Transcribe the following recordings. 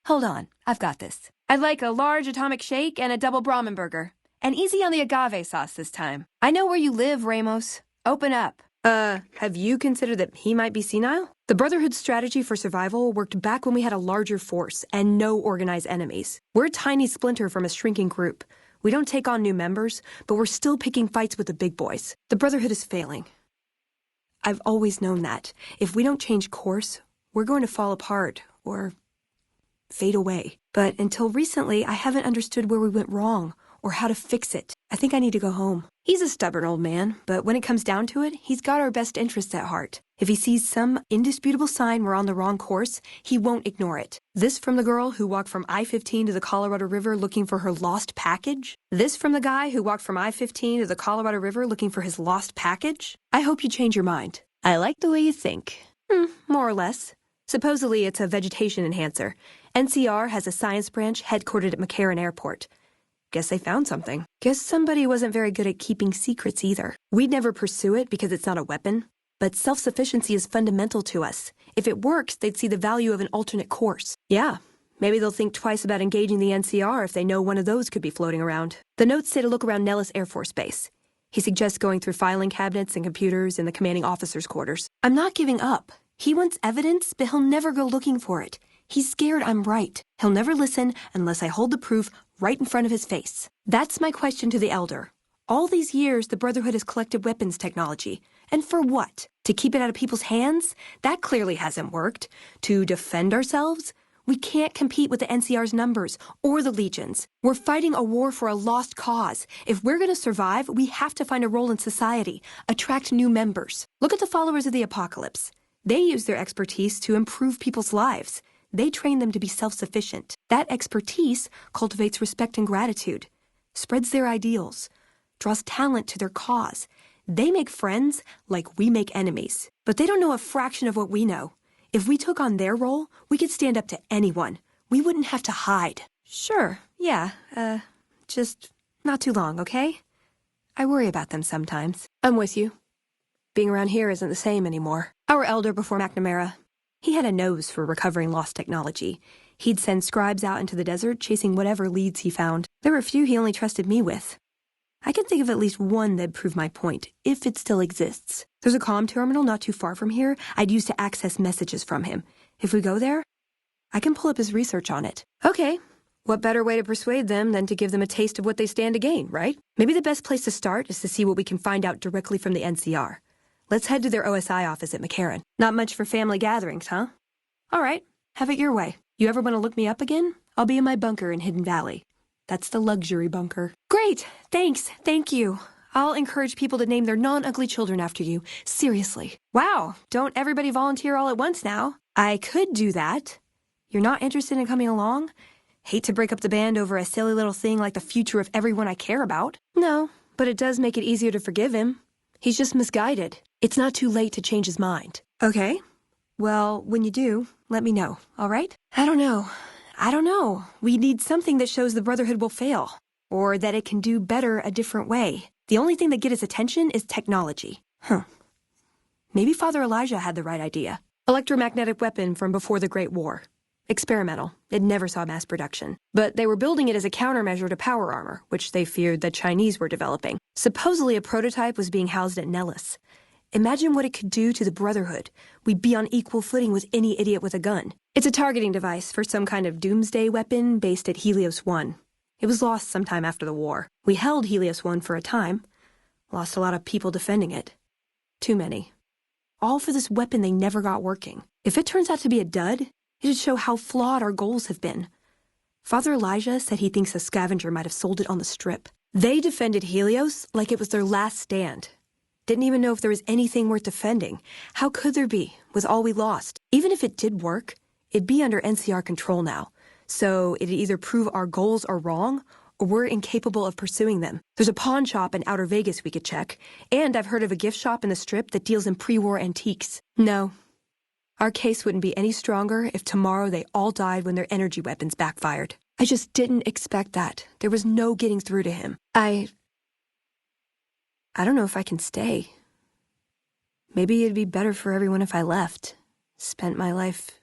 Hold on, I've got this. I'd like a large atomic shake and a double Brahmin burger. And easy on the agave sauce this time. I know where you live, Ramos. Open up. Have you considered that he might be senile? The Brotherhood's strategy for survival worked back when we had a larger force and no organized enemies. We're a tiny splinter from a shrinking group. We don't take on new members, but we're still picking fights with the big boys. The Brotherhood is failing. I've always known that. If we don't change course, we're going to fall apart or fade away. But until recently, I haven't understood where we went wrong or how to fix it. I think I need to go home. He's a stubborn old man, but when it comes down to it, he's got our best interests at heart. If he sees some indisputable sign we're on the wrong course, he won't ignore it. This from the girl who walked from I-15 to the Colorado River looking for her lost package? This from the guy who walked from I-15 to the Colorado River looking for his lost package? I hope you change your mind. I like the way you think. More or less. Supposedly, it's a vegetation enhancer. NCR has a science branch headquartered at McCarran Airport. Guess they found something. Guess somebody wasn't very good at keeping secrets either. We'd never pursue it because it's not a weapon. But self-sufficiency is fundamental to us. If it works, they'd see the value of an alternate course. Yeah, maybe they'll think twice about engaging the NCR if they know one of those could be floating around. The notes say to look around Nellis Air Force Base. He suggests going through filing cabinets and computers in the commanding officer's quarters. I'm not giving up. He wants evidence, but he'll never go looking for it. He's scared I'm right. He'll never listen unless I hold the proof right in front of his face. That's my question to the Elder. All these years, the Brotherhood has collected weapons technology. And for what? To keep it out of people's hands? That clearly hasn't worked. To defend ourselves? We can't compete with the NCR's numbers or the Legions. We're fighting a war for a lost cause. If we're going to survive, we have to find a role in society, attract new members. Look at the followers of the Apocalypse. They use their expertise to improve people's lives. They train them to be self-sufficient. That expertise cultivates respect and gratitude, spreads their ideals, draws talent to their cause. They make friends like we make enemies. But they don't know a fraction of what we know. If we took on their role, we could stand up to anyone. We wouldn't have to hide. Sure, yeah, just not too long, okay? I worry about them sometimes. I'm with you. Being around here isn't the same anymore. Our Elder before McNamara, he had a nose for recovering lost technology. He'd send scribes out into the desert chasing whatever leads he found. There were a few he only trusted me with. I can think of at least one that'd prove my point, if it still exists. There's a comm terminal not too far from here I'd use to access messages from him. If we go there, I can pull up his research on it. Okay. What better way to persuade them than to give them a taste of what they stand to gain, right? Maybe the best place to start is to see what we can find out directly from the NCR. Let's head to their OSI office at McCarran. Not much for family gatherings, huh? All right. Have it your way. You ever want to look me up again? I'll be in my bunker in Hidden Valley. That's the luxury bunker. Great! Thanks. Thank you. I'll encourage people to name their non-ugly children after you. Seriously. Wow, don't everybody volunteer all at once now. I could do that. You're not interested in coming along? Hate to break up the band over a silly little thing like the future of everyone I care about. No, but it does make it easier to forgive him. He's just misguided. It's not too late to change his mind. Okay. Well, when you do, let me know, all right? I don't know. We need something that shows the Brotherhood will fail, or that it can do better a different way. The only thing that gets its attention is technology. Maybe Father Elijah had the right idea. Electromagnetic weapon from before the Great War. Experimental. It never saw mass production. But they were building it as a countermeasure to power armor, which they feared the Chinese were developing. Supposedly a prototype was being housed at Nellis. Imagine what it could do to the Brotherhood. We'd be on equal footing with any idiot with a gun. It's a targeting device for some kind of doomsday weapon based at Helios 1. It was lost sometime after the war. We held Helios 1 for a time. Lost a lot of people defending it. Too many. All for this weapon they never got working. If it turns out to be a dud, it'd show how flawed our goals have been. Father Elijah said he thinks a scavenger might have sold it on the strip. They defended Helios like it was their last stand. Didn't even know if there was anything worth defending. How could there be, with all we lost? Even if it did work, it'd be under NCR control now. So it'd either prove our goals are wrong, or we're incapable of pursuing them. There's a pawn shop in Outer Vegas we could check, and I've heard of a gift shop in the Strip that deals in pre-war antiques. No. Our case wouldn't be any stronger if tomorrow they all died when their energy weapons backfired. I just didn't expect that. There was no getting through to him. I don't know if I can stay. Maybe it'd be better for everyone if I left. Spent my life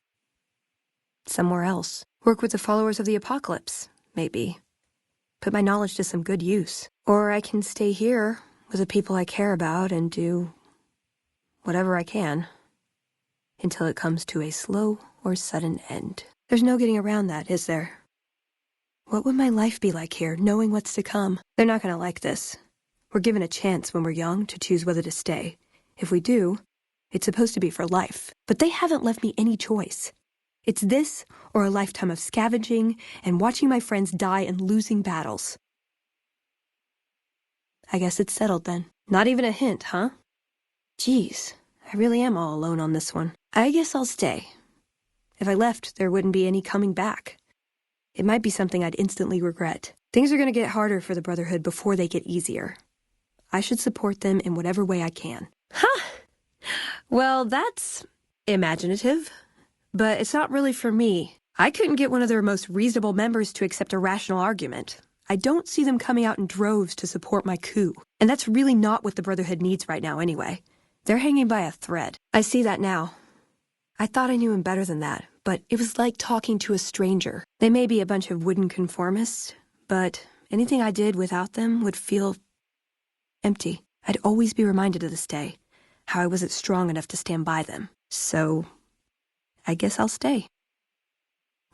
Somewhere else. Work with the followers of the apocalypse, maybe. Put my knowledge to some good use. Or I can stay here with the people I care about and do whatever I can until it comes to a slow or sudden end. There's no getting around that, is there? What would my life be like here, knowing what's to come? They're not going to like this. We're given a chance when we're young to choose whether to stay. If we do, it's supposed to be for life. But they haven't left me any choice. It's this or a lifetime of scavenging and watching my friends die and losing battles. I guess it's settled then. Not even a hint, huh? Geez, I really am all alone on this one. I guess I'll stay. If I left, there wouldn't be any coming back. It might be something I'd instantly regret. Things are going to get harder for the Brotherhood before they get easier. I should support them in whatever way I can. Huh! Well, that's imaginative. But it's not really for me. I couldn't get one of their most reasonable members to accept a rational argument. I don't see them coming out in droves to support my coup. And that's really not what the Brotherhood needs right now anyway. They're hanging by a thread. I see that now. I thought I knew him better than that, but it was like talking to a stranger. They may be a bunch of wooden conformists, but anything I did without them would feel empty. I'd always be reminded of this day, how I wasn't strong enough to stand by them. So I guess I'll stay.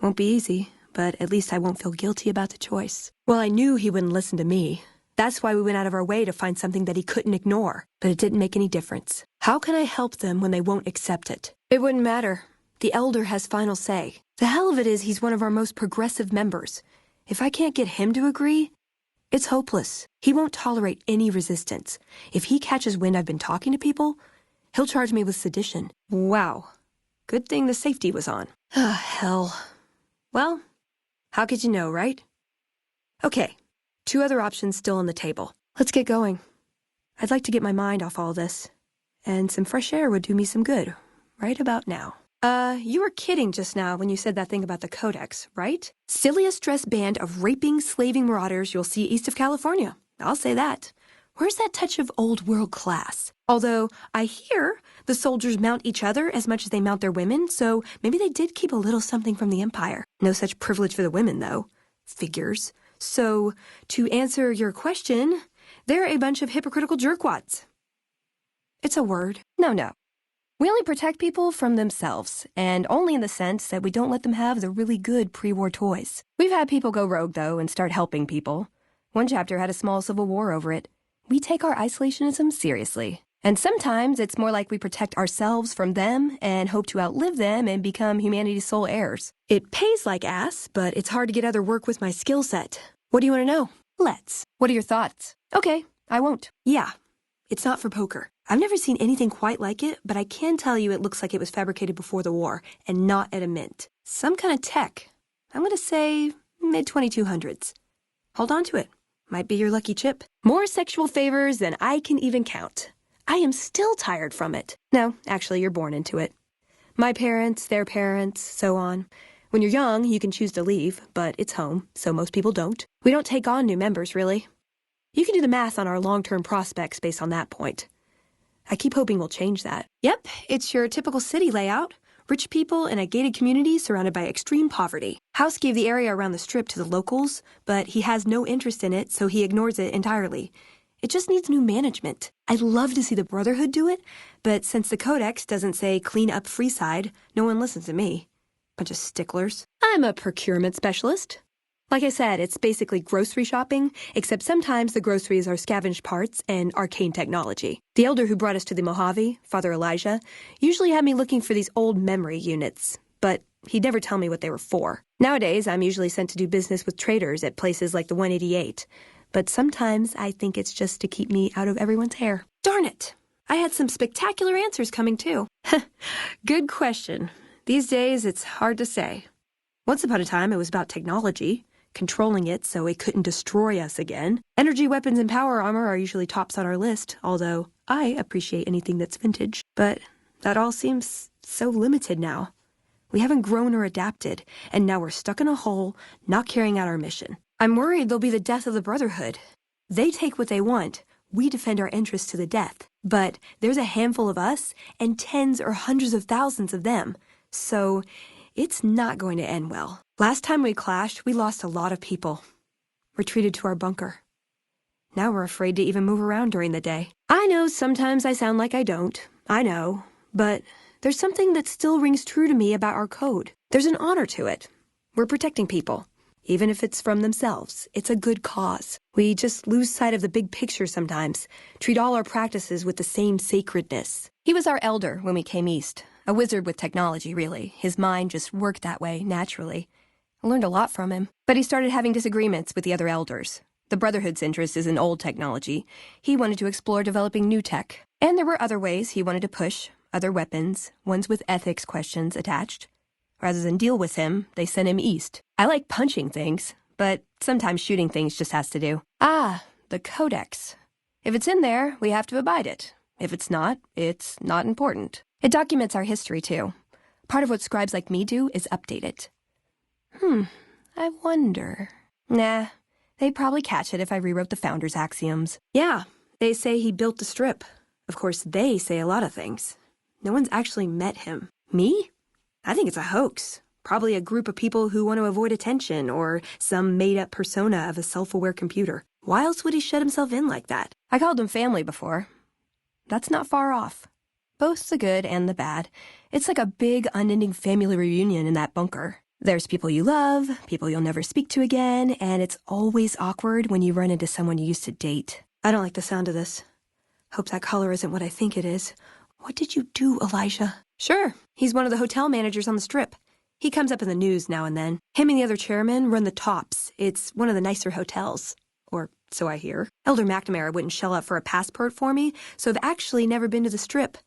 Won't be easy, but at least I won't feel guilty about the choice. Well, I knew he wouldn't listen to me. That's why we went out of our way to find something that he couldn't ignore. But it didn't make any difference. How can I help them when they won't accept it? It wouldn't matter. The Elder has final say. The hell of it is he's one of our most progressive members. If I can't get him to agree, it's hopeless. He won't tolerate any resistance. If he catches wind I've been talking to people, he'll charge me with sedition. Wow. Good thing the safety was on. Ah, hell. Well, how could you know, right? Okay, 2 other options still on the table. Let's get going. I'd like to get my mind off all this. And some fresh air would do me some good, right about now. You were kidding just now when you said that thing about the Codex, right? Silliest dressed band of raping, slaving marauders you'll see east of California. I'll say that. Where's that touch of old world class? Although, I hear the soldiers mount each other as much as they mount their women, so maybe they did keep a little something from the Empire. No such privilege for the women, though. Figures. So, to answer your question, they're a bunch of hypocritical jerkwads. It's a word. No. We only protect people from themselves, and only in the sense that we don't let them have the really good pre-war toys. We've had people go rogue, though, and start helping people. One chapter had a small civil war over it. We take our isolationism seriously. And sometimes it's more like we protect ourselves from them and hope to outlive them and become humanity's sole heirs. It pays like ass, but it's hard to get other work with my skill set. What do you want to know? Let's. What are your thoughts? Okay, I won't. Yeah, it's not for poker. I've never seen anything quite like it, but I can tell you it looks like it was fabricated before the war and not at a mint. Some kind of tech. I'm going to say mid-2200s. Hold on to it. Might be your lucky chip. More sexual favors than I can even count. I am still tired from it. No, actually, you're born into it. My parents, their parents, so on. When you're young, you can choose to leave, but it's home, so most people don't. We don't take on new members, really. You can do the math on our long-term prospects based on that point. I keep hoping we'll change that. Yep, it's your typical city layout. Rich people in a gated community surrounded by extreme poverty. House gave the area around the strip to the locals, but he has no interest in it, so he ignores it entirely. It just needs new management. I'd love to see the Brotherhood do it, but since the Codex doesn't say clean up Freeside, no one listens to me. Bunch of sticklers. I'm a procurement specialist. Like I said, it's basically grocery shopping, except sometimes the groceries are scavenged parts and arcane technology. The elder who brought us to the Mojave, Father Elijah, usually had me looking for these old memory units, but he'd never tell me what they were for. Nowadays, I'm usually sent to do business with traders at places like the 188, but sometimes I think it's just to keep me out of everyone's hair. Darn it! I had some spectacular answers coming, too. Good question. These days, it's hard to say. Once upon a time, it was about technology. Controlling it so it couldn't destroy us again. Energy weapons and power armor are usually tops on our list, although I appreciate anything that's vintage. But that all seems so limited now. We haven't grown or adapted, and now we're stuck in a hole, not carrying out our mission. I'm worried they'll be the death of the Brotherhood. They take what they want. We defend our interests to the death. But there's a handful of us and tens or hundreds of thousands of them. So It's not going to end well. Last time we clashed, we lost a lot of people. Retreated to our bunker. Now we're afraid to even move around during the day. I know sometimes I sound like I don't. I know. But there's something that still rings true to me about our code. There's an honor to it. We're protecting people. Even if it's from themselves, it's a good cause. We just lose sight of the big picture sometimes, treat all our practices with the same sacredness. He was our elder when we came east. A wizard with technology, really. His mind just worked that way, naturally. I learned a lot from him. But he started having disagreements with the other elders. The Brotherhood's interest is in old technology. He wanted to explore developing new tech. And there were other ways he wanted to push, other weapons, ones with ethics questions attached. Rather than deal with him, they sent him east. I like punching things, but sometimes shooting things just has to do. Ah, the Codex. If it's in there, we have to abide it. If it's not important. It documents our history, too. Part of what scribes like me do is update it. I wonder. Nah, they'd probably catch it if I rewrote the Founder's axioms. Yeah, they say he built the strip. Of course, they say a lot of things. No one's actually met him. Me? I think it's a hoax. Probably a group of people who want to avoid attention or some made-up persona of a self-aware computer. Why else would he shut himself in like that? I called him family before. That's not far off. Both the good and the bad. It's like a big, unending family reunion in that bunker. There's people you love, people you'll never speak to again, and it's always awkward when you run into someone you used to date. I don't like the sound of this. Hope that color isn't what I think it is. What did you do, Elijah? Sure. He's one of the hotel managers on the Strip. He comes up in the news now and then. Him and the other chairman run the Tops. It's one of the nicer hotels. Or so I hear. Elder McNamara wouldn't shell out for a passport for me, so I've actually never been to the Strip.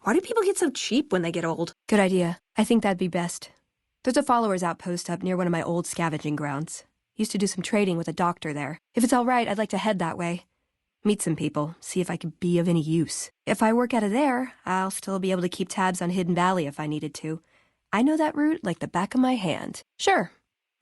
Why do people get so cheap when they get old? Good idea. I think that'd be best. There's a followers outpost up near one of my old scavenging grounds. Used to do some trading with a doctor there. If it's all right, I'd like to head that way. Meet some people, see if I could be of any use. If I work out of there, I'll still be able to keep tabs on Hidden Valley if I needed to. I know that route like the back of my hand. Sure.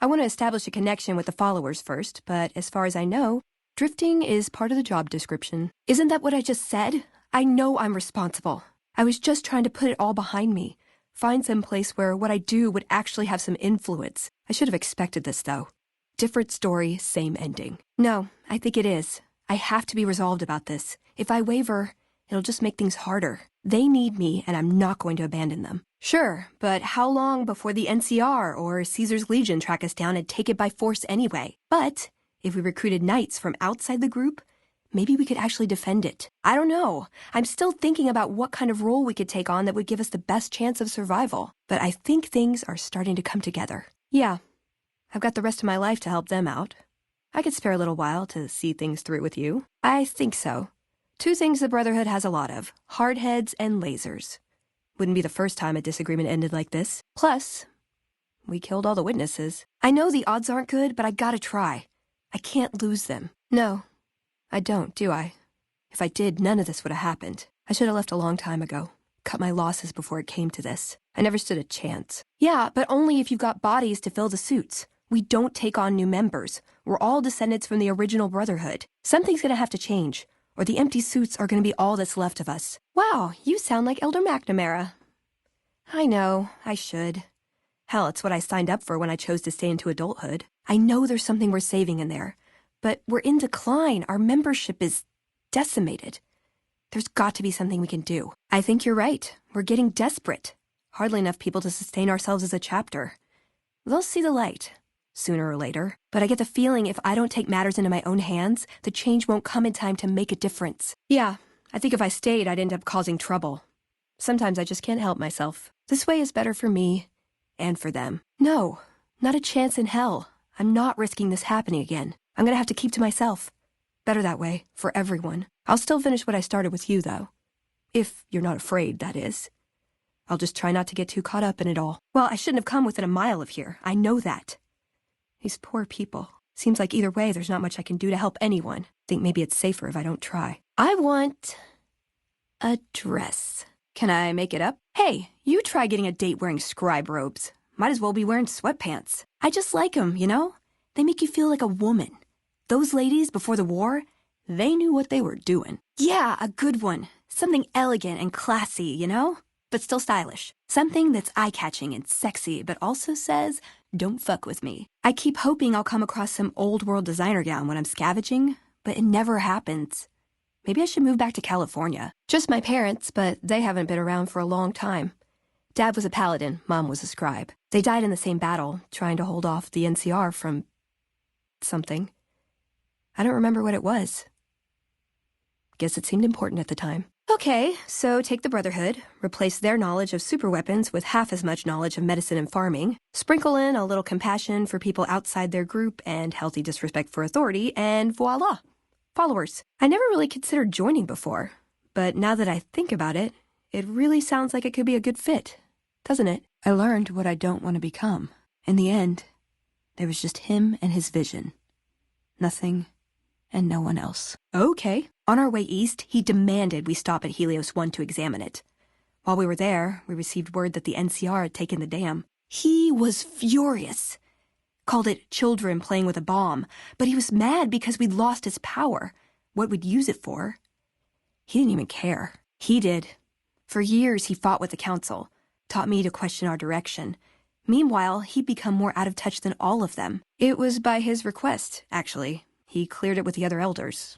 I want to establish a connection with the followers first, but as far as I know, drifting is part of the job description. Isn't that what I just said? I know I'm responsible. I was just trying to put it all behind me. Find some place where what I do would actually have some influence. I should have expected this, though. Different story, same ending. No, I think it is. I have to be resolved about this. If I waver, it'll just make things harder. They need me, and I'm not going to abandon them. Sure, but how long before the NCR or Caesar's Legion track us down and take it by force anyway? But if we recruited knights from outside the group, maybe we could actually defend it. I don't know. I'm still thinking about what kind of role we could take on that would give us the best chance of survival. But I think things are starting to come together. Yeah, I've got the rest of my life to help them out. I could spare a little while to see things through with you. I think so. 2 things the Brotherhood has a lot of: hardheads and lasers. Wouldn't be the first time a disagreement ended like this. Plus, we killed all the witnesses. I know the odds aren't good, but I gotta try. I can't lose them. No, I don't, do I? If I did, none of this would have happened. I should have left a long time ago. Cut my losses before it came to this. I never stood a chance. Yeah, but only if you've got bodies to fill the suits. We don't take on new members. We're all descendants from the original Brotherhood. Something's gonna have to change, or the empty suits are gonna be all that's left of us. Wow, you sound like Elder McNamara. I know, I should. Hell, it's what I signed up for when I chose to stay into adulthood. I know there's something we're saving in there, but we're in decline. Our membership is decimated. There's got to be something we can do. I think you're right. We're getting desperate. Hardly enough people to sustain ourselves as a chapter. They'll see the light, sooner or later. But I get the feeling if I don't take matters into my own hands, the change won't come in time to make a difference. Yeah, I think if I stayed, I'd end up causing trouble. Sometimes I just can't help myself. This way is better for me and for them. No, not a chance in hell. I'm not risking this happening again. I'm gonna have to keep to myself. Better that way, for everyone. I'll still finish what I started with you, though. If you're not afraid, that is. I'll just try not to get too caught up in it all. Well, I shouldn't have come within a mile of here. I know that. These poor people. Seems like either way there's not much I can do to help anyone. Think maybe it's safer if I don't try. I want a dress. Can I make it up? Hey, you try getting a date wearing scribe robes. Might as well be wearing sweatpants. I just like them, you know? They make you feel like a woman. Those ladies before the war, they knew what they were doing. Yeah, a good one. Something elegant and classy, you know? but still stylish. Something that's eye-catching and sexy, but also says, don't fuck with me. I keep hoping I'll come across some old-world designer gown when I'm scavenging, but it never happens. Maybe I should move back to California. Just my parents, but they haven't been around for a long time. Dad was a paladin, Mom was a scribe. They died in the same battle, trying to hold off the NCR from something. I don't remember what it was. Guess it seemed important at the time. Okay, so take the Brotherhood, replace their knowledge of superweapons with half as much knowledge of medicine and farming, sprinkle in a little compassion for people outside their group and healthy disrespect for authority, and voila, followers. I never really considered joining before, but now that I think about it, it really sounds like it could be a good fit, doesn't it? I learned what I don't want to become. In the end, there was just him and his vision. Nothing and no one else. Okay. On our way east, he demanded we stop at Helios 1 to examine it. While we were there, we received word that the NCR had taken the dam. He was furious. Called it children playing with a bomb, but he was mad because we'd lost his power, what we'd use it for. He didn't even care. He did. For years, he fought with the council, taught me to question our direction. Meanwhile, he'd become more out of touch than all of them. It was by his request, actually. He cleared it with the other elders.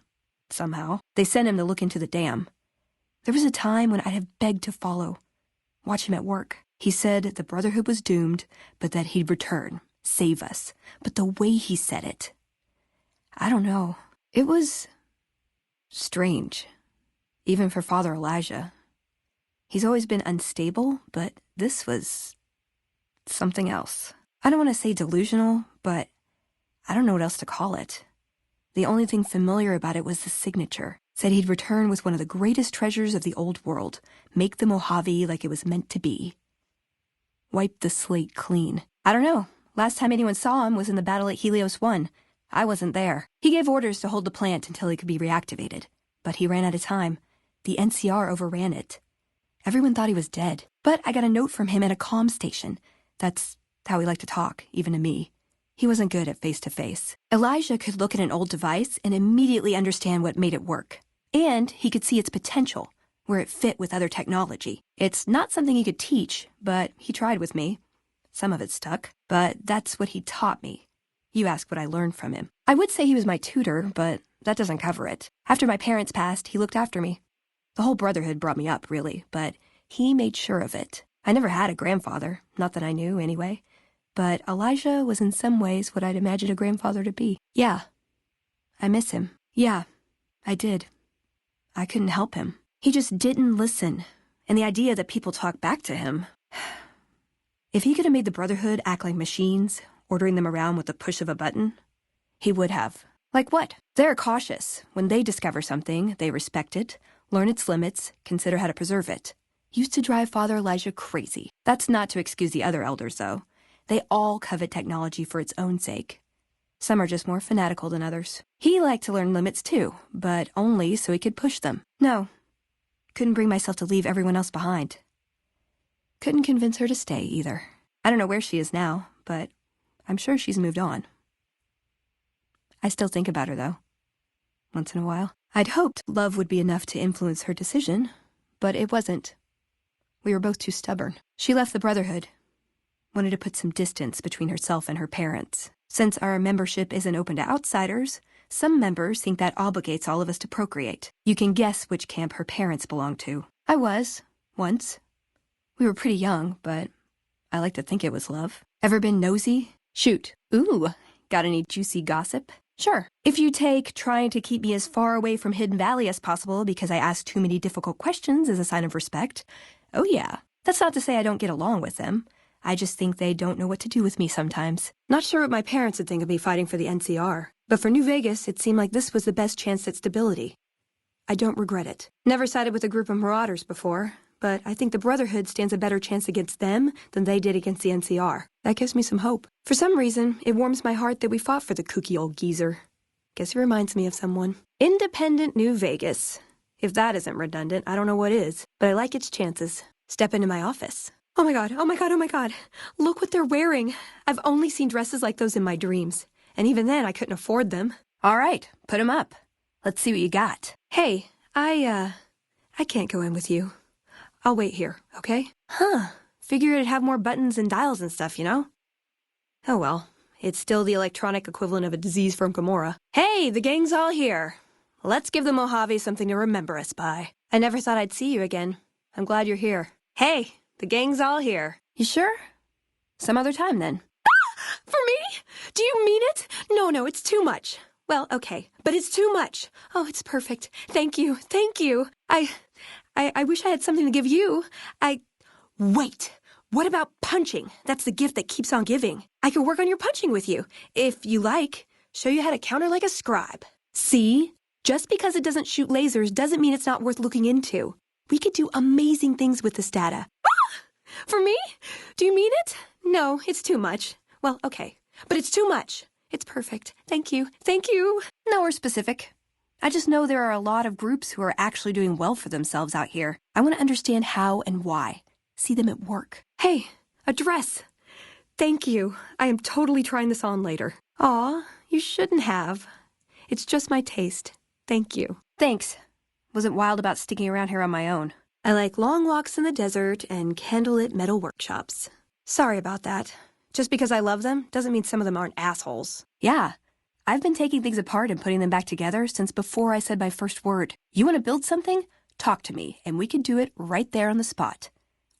Somehow. They sent him to look into the dam. There was a time when I'd have begged to follow, watch him at work. He said the Brotherhood was doomed, but that he'd return, save us. But the way he said it, I don't know. It was strange, even for Father Elijah. He's always been unstable, but this was something else. I don't want to say delusional, but I don't know what else to call it. The only thing familiar about it was the signature. Said he'd return with one of the greatest treasures of the old world, make the Mojave like it was meant to be. Wipe the slate clean. I don't know. Last time anyone saw him was in the battle at Helios 1. I wasn't there. He gave orders to hold the plant until he could be reactivated. But he ran out of time. The NCR overran it. Everyone thought he was dead. But I got a note from him at a comm station. That's how he liked to talk, even to me. He wasn't good at face-to-face. Elijah could look at an old device and immediately understand what made it work. And he could see its potential, where it fit with other technology. It's not something he could teach, but he tried with me. Some of it stuck, but that's what he taught me. You ask what I learned from him. I would say he was my tutor, but that doesn't cover it. After my parents passed, he looked after me. The whole Brotherhood brought me up, really, but he made sure of it. I never had a grandfather, not that I knew, anyway. But Elijah was in some ways what I'd imagined a grandfather to be. Yeah, I miss him. Yeah, I did. I couldn't help him. He just didn't listen. And the idea that people talk back to him. If he could have made the Brotherhood act like machines, ordering them around with the push of a button, he would have. Like what? They're cautious. When they discover something, they respect it, learn its limits, consider how to preserve it. Used to drive Father Elijah crazy. That's not to excuse the other elders, though. They all covet technology for its own sake. Some are just more fanatical than others. He liked to learn limits too, but only so he could push them. No, couldn't bring myself to leave everyone else behind. Couldn't convince her to stay either. I don't know where she is now, but I'm sure she's moved on. I still think about her, though, once in a while. I'd hoped love would be enough to influence her decision, but it wasn't. We were both too stubborn. She left the Brotherhood. Wanted to put some distance between herself and her parents. Since our membership isn't open to outsiders, some members think that obligates all of us to procreate. You can guess which camp her parents belong to. I was, once. We were pretty young, but I like to think it was love. Ever been nosy? Shoot. Ooh, got any juicy gossip? Sure. If you take trying to keep me as far away from Hidden Valley as possible because I ask too many difficult questions as a sign of respect, oh yeah. That's not to say I don't get along with them. I just think they don't know what to do with me sometimes. Not sure what my parents would think of me fighting for the NCR. But for New Vegas, it seemed like this was the best chance at stability. I don't regret it. Never sided with a group of marauders before, but I think the Brotherhood stands a better chance against them than they did against the NCR. That gives me some hope. For some reason, it warms my heart that we fought for the kooky old geezer. Guess he reminds me of someone. Independent New Vegas. If that isn't redundant, I don't know what is. But I like its chances. Step into my office. Oh my god, oh my god, oh my god. Look what they're wearing. I've only seen dresses like those in my dreams. And even then, I couldn't afford them. All right, put them up. Let's see what you got. Hey, I can't go in with you. I'll wait here, okay? Huh. Figure it'd have more buttons and dials and stuff, you know? Oh well. It's still the electronic equivalent of a disease from Gomorrah. Hey, the gang's all here. Let's give the Mojave something to remember us by. I never thought I'd see you again. I'm glad you're here. Hey, the gang's all here. You sure? Some other time, then. For me? Do you mean it? No, it's too much. Well, okay, but it's too much. Oh, it's perfect. Thank you. I wish I had something to give you. Wait. What about punching? That's the gift that keeps on giving. I could work on your punching with you, if you like. Show you how to counter like a scribe. See? Just because it doesn't shoot lasers doesn't mean it's not worth looking into. We could do amazing things with this data. For me? Do you mean it? No, it's too much. Well, okay. But it's too much. It's perfect. Thank you. Nowhere specific. I just know there are a lot of groups who are actually doing well for themselves out here. I want to understand how and why. See them at work. Hey, a dress. Thank you. I am totally trying this on later. Aw, you shouldn't have. It's just my taste. Thank you. Thanks. Wasn't wild about sticking around here on my own. I like long walks in the desert and candlelit metal workshops. Sorry about that. Just because I love them doesn't mean some of them aren't assholes. Yeah. I've been taking things apart and putting them back together since before I said my first word. You want to build something? Talk to me, and we can do it right there on the spot.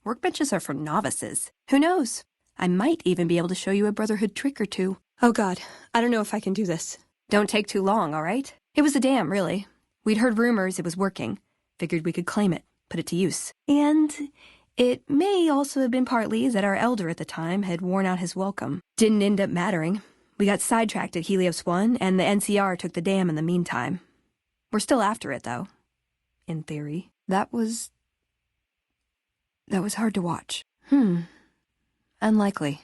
Workbenches are for novices. Who knows? I might even be able to show you a Brotherhood trick or two. Oh God, I don't know if I can do this. Don't take too long, all right? It was a dam, really. We'd heard rumors it was working. Figured we could claim it, put it to use. And it may also have been partly that our elder at the time had worn out his welcome. Didn't end up mattering. We got sidetracked at Helios 1, and the NCR took the dam in the meantime. We're still after it, though. In theory. That was hard to watch. Unlikely.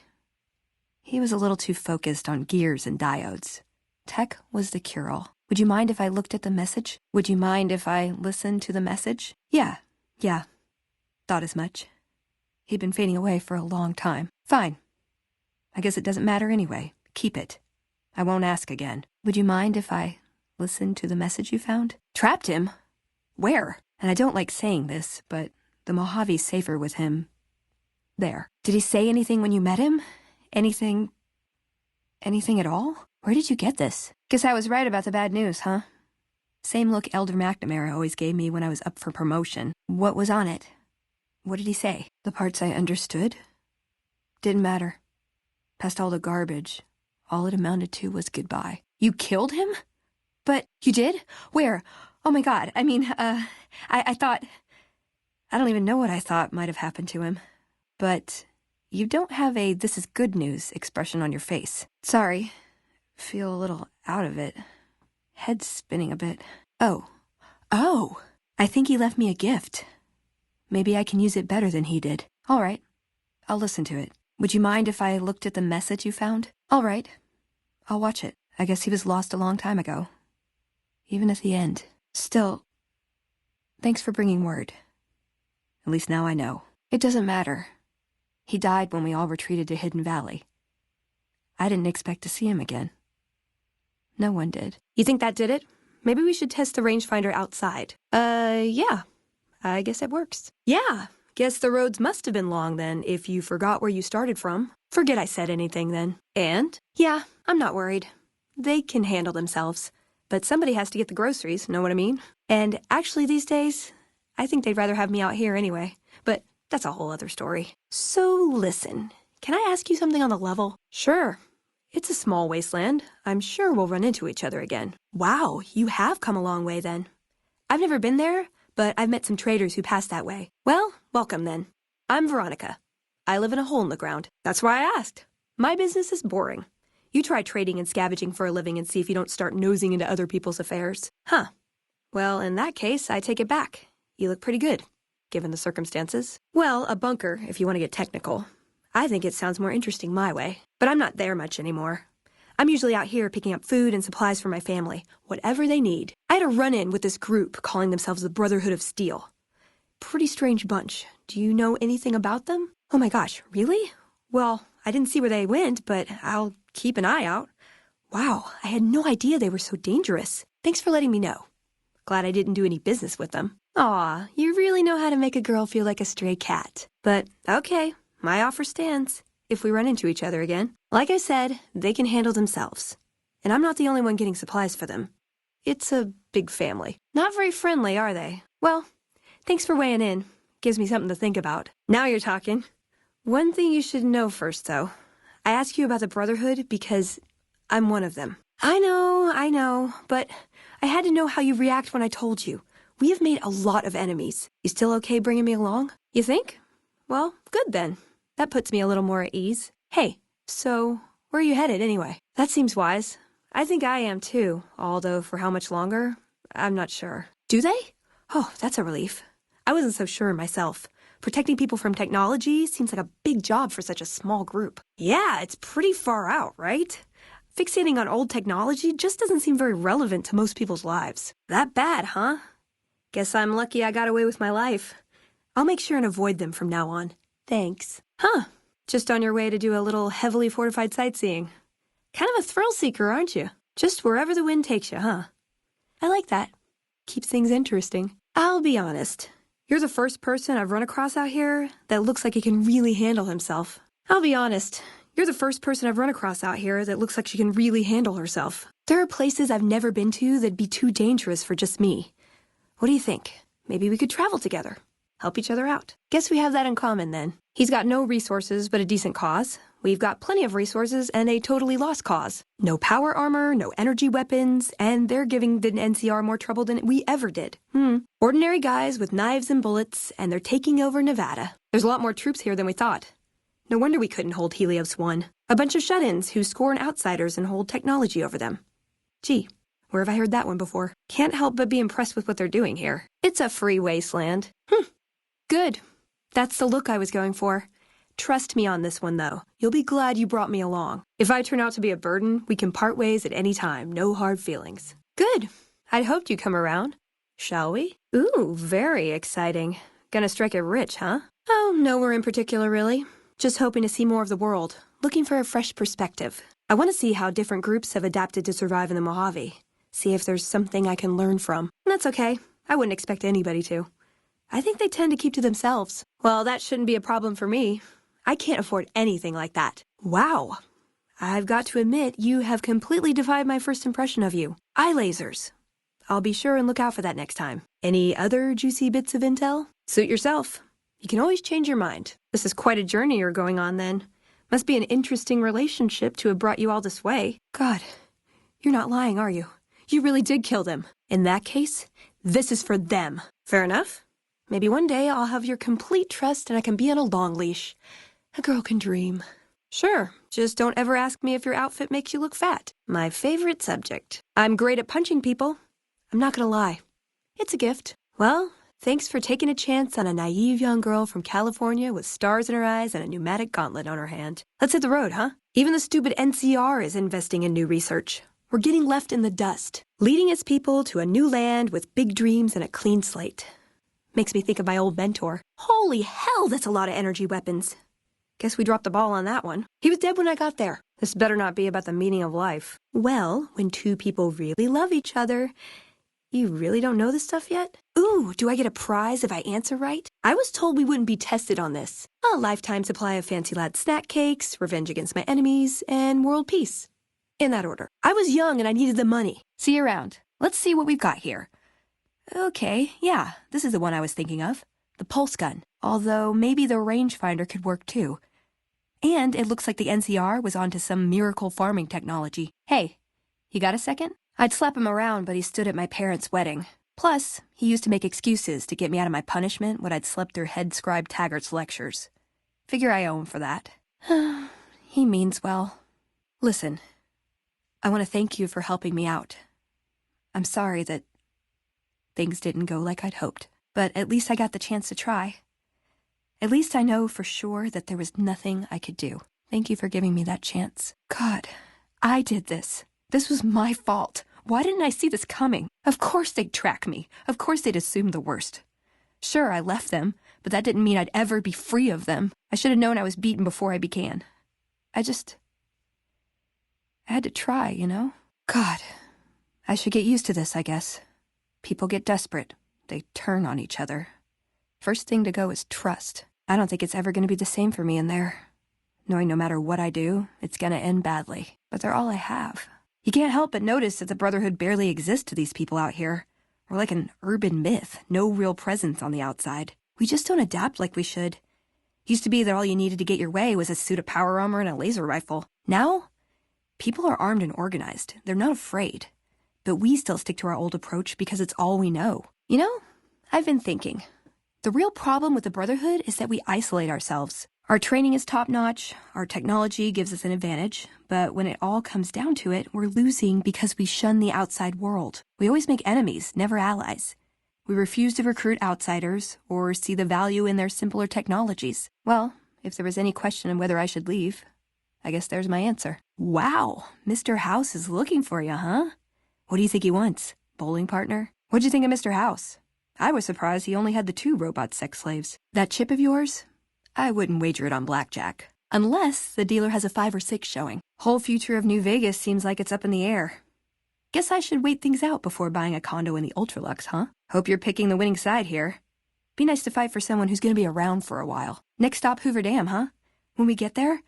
He was a little too focused on gears and diodes. Tech was the cure-all. Would you mind if I looked at the message? Would you mind if I listened to the message? Yeah. Thought as much. He'd been fading away for a long time. Fine. I guess it doesn't matter anyway. Keep it. I won't ask again. Would you mind if I listened to the message you found? Trapped him? Where? And I don't like saying this, but the Mojave's safer with him. There. Did he say anything when you met him? Anything at all? Where did you get this? Guess I was right about the bad news, huh? Same look Elder McNamara always gave me when I was up for promotion. What was on it? What did he say? The parts I understood? Didn't matter. Past all the garbage, all it amounted to was goodbye. You killed him? But you did? Where? Oh my God, I thought... I don't even know what I thought might have happened to him. But you don't have a "this is good news" expression on your face. Sorry. Feel a little out of it. Head spinning a bit. Oh. I think he left me a gift. Maybe I can use it better than he did. All right. I'll listen to it. Would you mind if I looked at the message you found? All right. I'll watch it. I guess he was lost a long time ago. Even at the end. Still, thanks for bringing word. At least now I know. It doesn't matter. He died when we all retreated to Hidden Valley. I didn't expect to see him again. No one did. You think that did it? Maybe we should test the rangefinder outside. Yeah. I guess it works. Yeah. Guess the roads must have been long then, if you forgot where you started from. Forget I said anything then. And? Yeah, I'm not worried. They can handle themselves. But somebody has to get the groceries, know what I mean? And actually these days, I think they'd rather have me out here anyway. But that's a whole other story. So listen, can I ask you something on the level? Sure. It's a small wasteland. I'm sure we'll run into each other again. Wow, you have come a long way then. I've never been there, but I've met some traders who pass that way. Well, welcome then. I'm Veronica. I live in a hole in the ground. That's why I asked. My business is boring. You try trading and scavenging for a living and see if you don't start nosing into other people's affairs. Huh. Well, in that case, I take it back. You look pretty good, given the circumstances. Well, a bunker, if you want to get technical. I think it sounds more interesting my way. But I'm not there much anymore. I'm usually out here picking up food and supplies for my family, whatever they need. I had a run-in with this group calling themselves the Brotherhood of Steel. Pretty strange bunch. Do you know anything about them? Oh my gosh, really? Well, I didn't see where they went, but I'll keep an eye out. Wow, I had no idea they were so dangerous. Thanks for letting me know. Glad I didn't do any business with them. Aw, you really know how to make a girl feel like a stray cat. But, okay, my offer stands. If we run into each other again. Like I said, they can handle themselves. And I'm not the only one getting supplies for them. It's a big family. Not very friendly, are they? Well, thanks for weighing in. Gives me something to think about. Now you're talking. One thing you should know first, though. I ask you about the Brotherhood because I'm one of them. I know, but I had to know how you react when I told you. We have made a lot of enemies. You still okay bringing me along? You think? Well, good then. That puts me a little more at ease. Hey, so where are you headed anyway? That seems wise. I think I am too, although for how much longer, I'm not sure. Do they? Oh, that's a relief. I wasn't so sure myself. Protecting people from technology seems like a big job for such a small group. Yeah, it's pretty far out, right? Fixating on old technology just doesn't seem very relevant to most people's lives. That bad, huh? Guess I'm lucky I got away with my life. I'll make sure and avoid them from now on. Thanks. Huh. Just on your way to do a little heavily fortified sightseeing. Kind of a thrill seeker, aren't you? Just wherever the wind takes you, huh? I like that. Keeps things interesting. I'll be honest. You're the first person I've run across out here that looks like he can really handle himself. There are places I've never been to that'd be too dangerous for just me. What do you think? Maybe we could travel together. Help each other out. Guess we have that in common then. He's got no resources but a decent cause. We've got plenty of resources and a totally lost cause. No power armor, no energy weapons, and they're giving the NCR more trouble than we ever did. Ordinary guys with knives and bullets, and they're taking over Nevada. There's a lot more troops here than we thought. No wonder we couldn't hold Helios 1. A bunch of shut-ins who scorn outsiders and hold technology over them. Gee, where have I heard that one before? Can't help but be impressed with what they're doing here. It's a free wasteland. Good. That's the look I was going for. Trust me on this one, though. You'll be glad you brought me along. If I turn out to be a burden, we can part ways at any time. No hard feelings. Good. I'd hoped you'd come around. Shall we? Ooh, very exciting. Gonna strike it rich, huh? Oh, nowhere in particular, really. Just hoping to see more of the world. Looking for a fresh perspective. I want to see how different groups have adapted to survive in the Mojave. See if there's something I can learn from. That's okay. I wouldn't expect anybody to. I think they tend to keep to themselves. Well, that shouldn't be a problem for me. I can't afford anything like that. Wow. I've got to admit, you have completely defied my first impression of you. Eye lasers. I'll be sure and look out for that next time. Any other juicy bits of intel? Suit yourself. You can always change your mind. This is quite a journey you're going on, then. Must be an interesting relationship to have brought you all this way. God, you're not lying, are you? You really did kill them. In that case, this is for them. Fair enough. Maybe one day I'll have your complete trust and I can be on a long leash. A girl can dream. Sure, just don't ever ask me if your outfit makes you look fat. My favorite subject. I'm great at punching people. I'm not gonna lie. It's a gift. Well, thanks for taking a chance on a naive young girl from California with stars in her eyes and a pneumatic gauntlet on her hand. Let's hit the road, huh? Even the stupid NCR is investing in new research. We're getting left in the dust, leading its people to a new land with big dreams and a clean slate. Makes me think of my old mentor. Holy hell, that's a lot of energy weapons. Guess we dropped the ball on that one. He was dead when I got there. This better not be about the meaning of life. Well, when two people really love each other, you really don't know this stuff yet? Ooh, do I get a prize if I answer right? I was told we wouldn't be tested on this. A lifetime supply of Fancy Lad snack cakes, revenge against my enemies, and world peace. In that order. I was young and I needed the money. See you around. Let's see what we've got here. Okay, yeah, this is the one I was thinking of. The pulse gun. Although maybe the rangefinder could work too. And it looks like the NCR was onto some miracle farming technology. Hey, you got a second? I'd slap him around, but he stood at my parents' wedding. Plus, he used to make excuses to get me out of my punishment when I'd slept through head scribe Taggart's lectures. Figure I owe him for that. He means well. Listen, I want to thank you for helping me out. I'm sorry that things didn't go like I'd hoped, but at least I got the chance to try. At least I know for sure that there was nothing I could do. Thank you for giving me that chance. God, I did this. This was my fault. Why didn't I see this coming? Of course they'd track me. Of course they'd assume the worst. Sure, I left them, but that didn't mean I'd ever be free of them. I should have known I was beaten before I began. I had to try, you know? God, I should get used to this, I guess. People get desperate. they turn on each other. First thing to go is trust. I don't think it's ever going to be the same for me in there. Knowing no matter what I do, it's going to end badly. But they're all I have. You can't help but notice that the Brotherhood barely exists to these people out here. We're like an urban myth, no real presence on the outside. We just don't adapt like we should. Used to be that all you needed to get your way was a suit of power armor and a laser rifle. Now, people are armed and organized. They're not afraid. But we still stick to our old approach because it's all we know. You know, I've been thinking. The real problem with the Brotherhood is that we isolate ourselves. Our training is top-notch, our technology gives us an advantage, but when it all comes down to it, we're losing because we shun the outside world. We always make enemies, never allies. We refuse to recruit outsiders or see the value in their simpler technologies. Well, if there was any question on whether I should leave, I guess there's my answer. Wow, Mr. House is looking for you, huh? What do you think he wants? Bowling partner? What'd you think of Mr. House? I was surprised he only had the 2 robot sex slaves. That chip of yours? I wouldn't wager it on blackjack. Unless the dealer has a 5 or 6 showing. Whole future of New Vegas seems like it's up in the air. Guess I should wait things out before buying a condo in the Ultralux, huh? Hope you're picking the winning side here. Be nice to fight for someone who's gonna be around for a while. Next stop, Hoover Dam, huh? When we get there,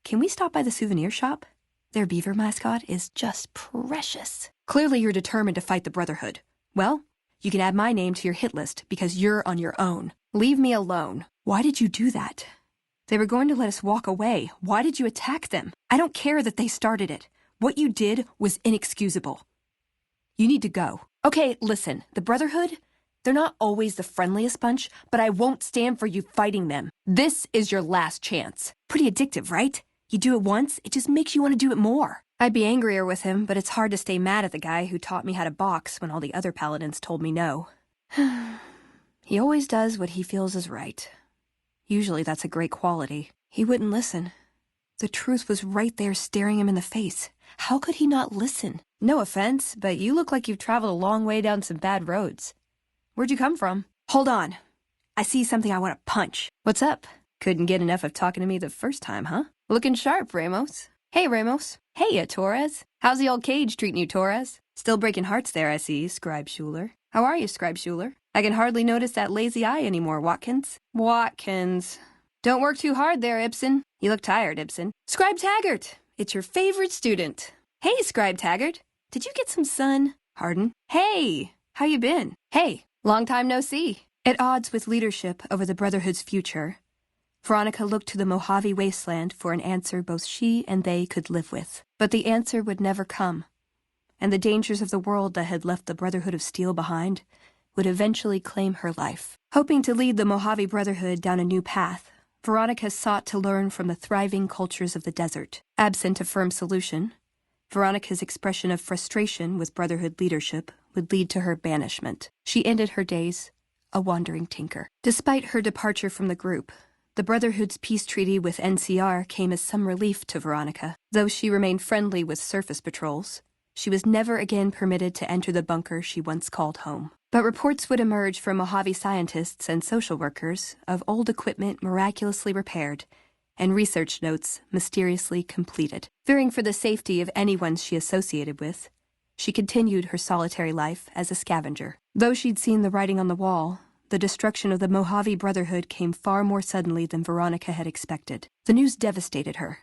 can we stop by the souvenir shop? Their beaver mascot is just precious. Clearly you're determined to fight the Brotherhood. Well, you can add my name to your hit list because you're on your own. Leave me alone. Why did you do that? They were going to let us walk away. Why did you attack them? I don't care that they started it. What you did was inexcusable. You need to go. Okay, listen, the Brotherhood, they're not always the friendliest bunch, but I won't stand for you fighting them. This is your last chance. Pretty addictive, right? You do it once, it just makes you want to do it more. I'd be angrier with him, but it's hard to stay mad at the guy who taught me how to box when all the other paladins told me no. He always does what he feels is right. Usually that's a great quality. He wouldn't listen. The truth was right there staring him in the face. How could he not listen? No offense, but you look like you've traveled a long way down some bad roads. Where'd you come from? Hold on. I see something I want to punch. What's up? Couldn't get enough of talking to me the first time, huh? Looking sharp, Ramos. Hey, Ramos. Hey, Torres. How's the old cage treating you, Torres? Still breaking hearts there, I see, Scribe Schuler. How are you, Scribe Schuler? I can hardly notice that lazy eye anymore, Watkins. Watkins. Don't work too hard there, Ibsen. You look tired, Ibsen. Scribe Taggart. It's your favorite student. Hey, Scribe Taggart. Did you get some sun? Harden. Hey, how you been? Hey, long time no see. At odds with leadership over the Brotherhood's future, Veronica looked to the Mojave wasteland for an answer both she and they could live with. But the answer would never come, and the dangers of the world that had left the Brotherhood of Steel behind would eventually claim her life. Hoping to lead the Mojave Brotherhood down a new path, Veronica sought to learn from the thriving cultures of the desert. Absent a firm solution, Veronica's expression of frustration with Brotherhood leadership would lead to her banishment. She ended her days a wandering tinker. Despite her departure from the group, the Brotherhood's peace treaty with NCR came as some relief to Veronica. Though she remained friendly with surface patrols, she was never again permitted to enter the bunker she once called home. But reports would emerge from Mojave scientists and social workers of old equipment miraculously repaired and research notes mysteriously completed. Fearing for the safety of anyone she associated with, she continued her solitary life as a scavenger. Though she'd seen the writing on the wall, the destruction of the Mojave Brotherhood came far more suddenly than Veronica had expected. The news devastated her.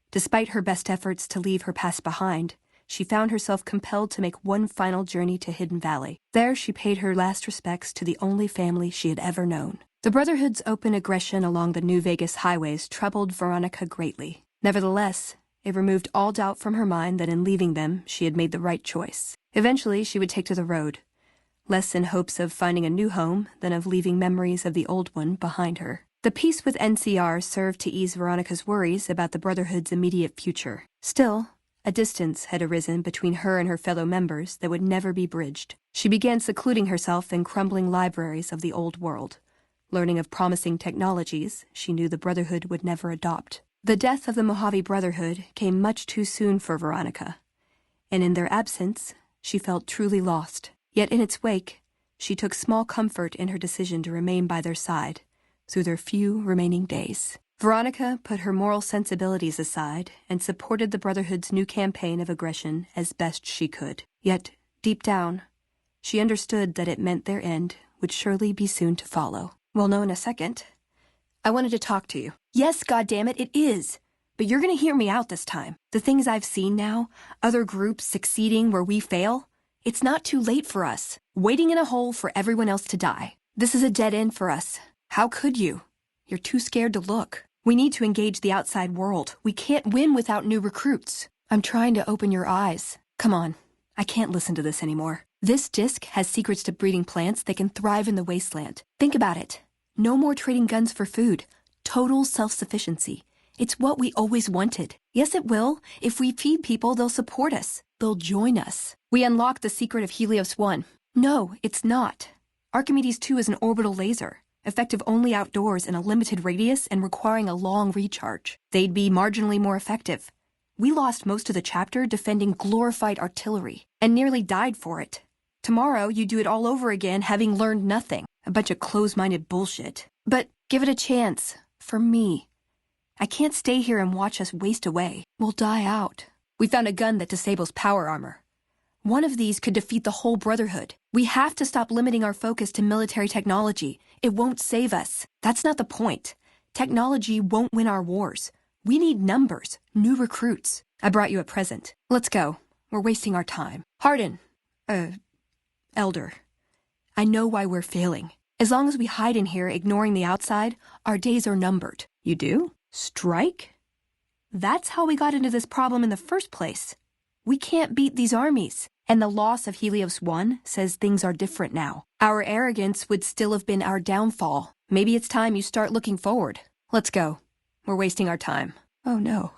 Despite her best efforts to leave her past behind, she found herself compelled to make one final journey to Hidden Valley. There she paid her last respects to the only family she had ever known. The Brotherhood's open aggression along the New Vegas highways troubled Veronica greatly. Nevertheless, it removed all doubt from her mind that in leaving them, she had made the right choice. Eventually, she would take to the road, less in hopes of finding a new home than of leaving memories of the old one behind her. The peace with NCR served to ease Veronica's worries about the Brotherhood's immediate future. Still, a distance had arisen between her and her fellow members that would never be bridged. She began secluding herself in crumbling libraries of the old world, learning of promising technologies she knew the Brotherhood would never adopt. The death of the Mojave Brotherhood came much too soon for Veronica, and in their absence, she felt truly lost. Yet in its wake, she took small comfort in her decision to remain by their side through their few remaining days. Veronica put her moral sensibilities aside and supported the Brotherhood's new campaign of aggression as best she could. Yet, deep down, She understood that it meant their end would surely be soon to follow. We'll know in a second. I wanted to talk to you. Yes, goddammit, it is. But you're gonna hear me out this time. The things I've seen now, other groups succeeding where we fail, it's not too late for us. Waiting in a hole for everyone else to die. This is a dead end for us. How could you? You're too scared to look. We need to engage the outside world. We can't win without new recruits. I'm trying to open your eyes. Come on. I can't listen to this anymore. This disc has secrets to breeding plants that can thrive in the wasteland. Think about it. No more trading guns for food. Total self-sufficiency. It's what we always wanted. Yes, it will. If we feed people, they'll support us. They'll join us. We unlocked the secret of Helios 1. No, it's not. Archimedes 2 is an orbital laser, effective only outdoors in a limited radius and requiring a long recharge. They'd be marginally more effective. We lost most of the chapter defending glorified artillery, and nearly died for it. Tomorrow, you do it all over again, having learned nothing. A bunch of close-minded bullshit. But give it a chance. For me. I can't stay here and watch us waste away. We'll die out. We found a gun that disables power armor. One of these could defeat the whole Brotherhood. We have to stop limiting our focus to military technology. It won't save us. That's not the point. Technology won't win our wars. We need numbers, new recruits. I brought you a present. Let's go. We're wasting our time. Hardin. Elder. I know why we're failing. As long as we hide in here, ignoring the outside, our days are numbered. You do? Strike? That's how we got into this problem in the first place. We can't beat these armies. And the loss of Helios 1 says things are different now. Our arrogance would still have been our downfall. Maybe it's time you start looking forward. Let's go. We're wasting our time. Oh, no.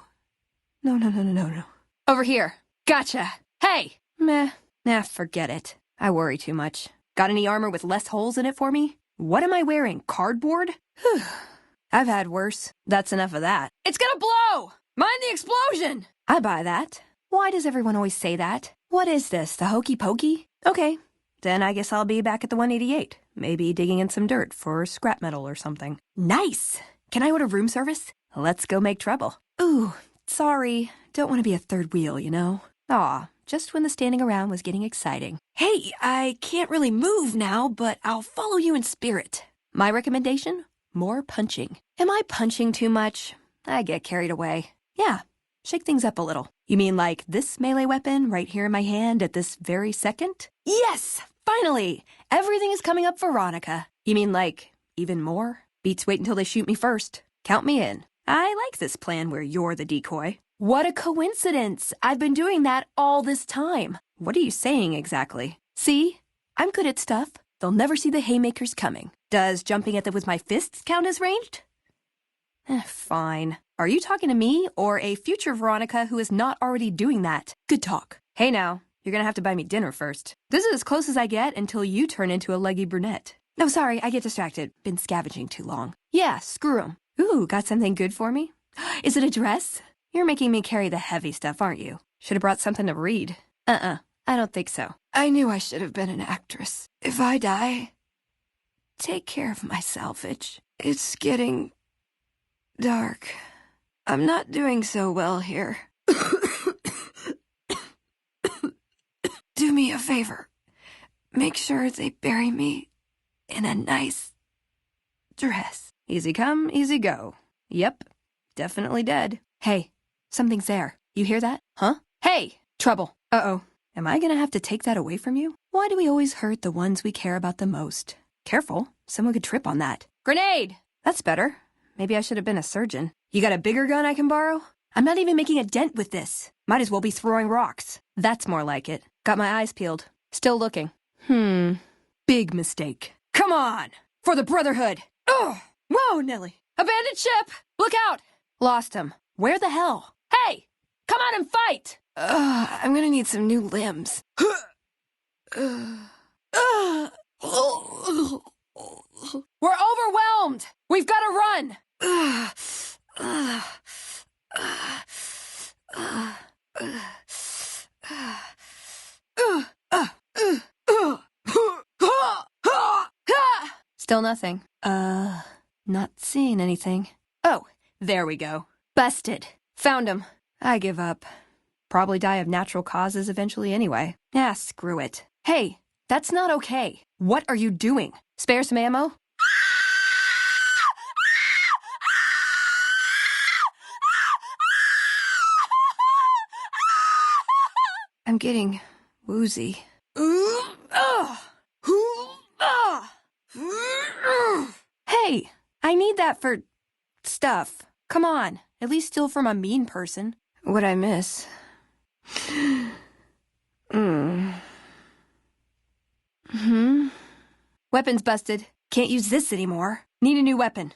No. Over here. Gotcha. Hey! Meh. Nah, forget it. I worry too much. Got any armor with less holes in it for me? What am I wearing? Cardboard? Whew. I've had worse. That's enough of that. It's gonna blow! Mind the explosion! I buy that. Why does everyone always say that? What is this, the hokey pokey? Okay, then I guess I'll be back at the 188. Maybe digging in some dirt for scrap metal or something. Nice! Can I order room service? Let's go make trouble. Ooh, sorry. Don't want to be a third wheel, you know? Aw, just when the standing around was getting exciting. Hey, I can't really move now, but I'll follow you in spirit. My recommendation? More punching. Am I punching too much? I get carried away. Yeah, shake things up a little. You mean like this melee weapon right here in my hand at this very second? Yes! Finally! Everything is coming up, Veronica. You mean like even more? Beats wait until they shoot me first. Count me in. I like this plan where you're the decoy. What a coincidence! I've been doing that all this time. What are you saying exactly? See? I'm good at stuff. They'll never see the haymakers coming. Does jumping at them with my fists count as ranged? Fine. Are you talking to me or a future Veronica who is not already doing that? Good talk. Hey now, you're gonna have to buy me dinner first. This is as close as I get until you turn into a leggy brunette. No, sorry, I get distracted. Been scavenging too long. Yeah, screw 'em. Ooh, got something good for me? Is it a dress? You're making me carry the heavy stuff, aren't you? Should have brought something to read. I don't think so. I knew I should have been an actress. If I die, take care of my salvage. It's getting dark. I'm not doing so well here. Do me a favor. Make sure they bury me in a nice dress. Easy come, easy go. Yep, definitely dead. Hey, something's there. You hear that? Huh? Hey! Trouble. Uh-oh. Am I gonna have to take that away from you? Why do we always hurt the ones we care about the most? Careful, someone could trip on that. Grenade! That's better. Maybe I should have been a surgeon. You got a bigger gun I can borrow? I'm not even making a dent with this. Might as well be throwing rocks. That's more like it. Got my eyes peeled. Still looking. Big mistake. Come on! For the Brotherhood! Ugh! Whoa, Nelly! Abandoned ship! Look out! Lost him. Where the hell? Hey! Come out and fight! I'm gonna need some new limbs. We're overwhelmed! We've got to run! Still nothing. Not seeing anything. Oh, there we go. Busted. Found him. I give up. Probably die of natural causes eventually anyway. Yeah, screw it. Hey, That's not okay. What are you doing? Spare some ammo? I'm getting woozy. Hey, I need that for stuff. Come on, at least steal from a mean person. What'd I miss? Weapon's busted. Can't use this anymore. Need a new weapon.